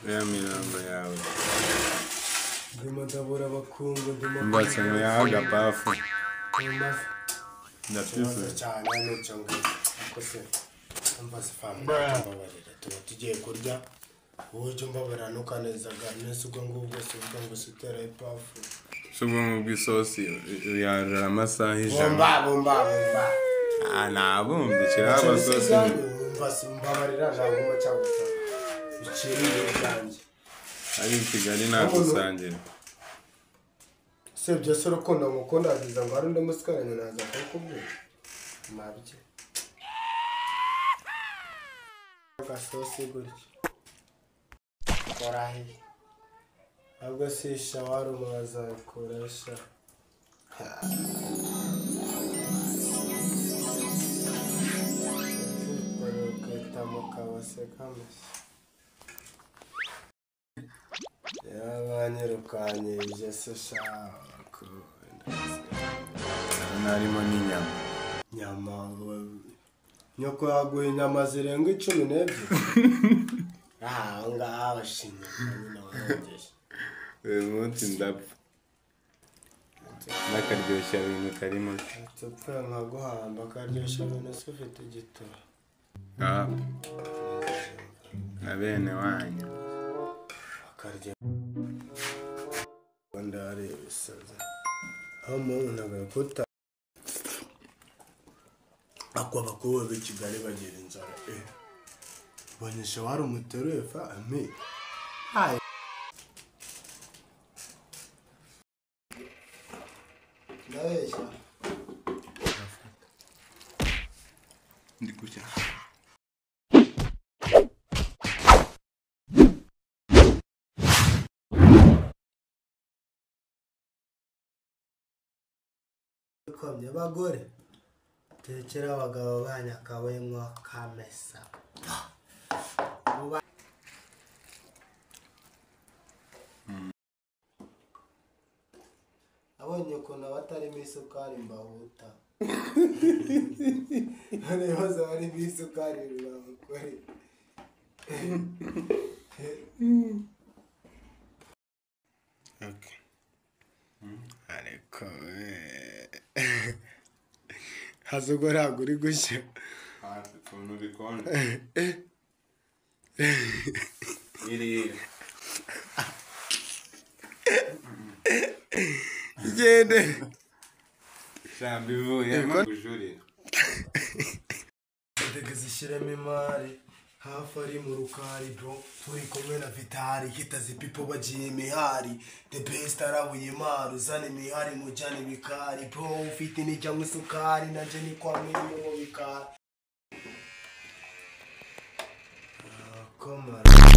ya mirongo yawe ndimo ndabura abakungu ndimo mbatse ngo yahaga pafu ndabyuzuye cyane n'icyo ngicyo ariko se mbaze famu mbabarira tuba tugiye kurya uburyo mbabara nukanezaga nese ubwo ngubwo se ubwo ngo sutera ipafu subwo bw'isosi yarara amasaha ijana bomba nabumva ikiraba sosi mbabarira ntabwo cyagusa biciriye byanjye ari Kigali nagusangira se byose urukundo mukunda agiza ngo hari undi musikaranye naza kukubwira mabye gasosi gutya korahi ahubwo si shawarma bazayikoresha kabase kamese yabanyirukanyije se shako narimo n'inyama nyoko yaguha inyama zirenga 12 ngaho shinya nyine wangeje uyu munsi ndapfa n'akaryoshya ibintu karimo tupfa nkaguhamba akaryoshya ibintu se ufite igitoro na bene wanyu akarya ndare bisaza aho umuntu agakuta akwa bakobwa b'Kigali bagira inzara banyesha wari umuteruye fa ame hai ndabeshya ndikushya komye bagore tekera abagabo banyakawemwo kamesa abonye ukuntu abatarimo isukari mbahuta ntibaza barimo isukari rurabakore ariko hazugo ntabwo uri gushya utuntu bikonje irira gende jambo ivuyemo kujurira ndege zishyiramo imari hafi ari mu rukari bro turi kumwe na Vitali hitazi people bagiye imihari the best arabuye imari uzana imihari mujyane ibikari bro ufite n'ijya mu isukari nanje ni kwa miliyoni bikari komara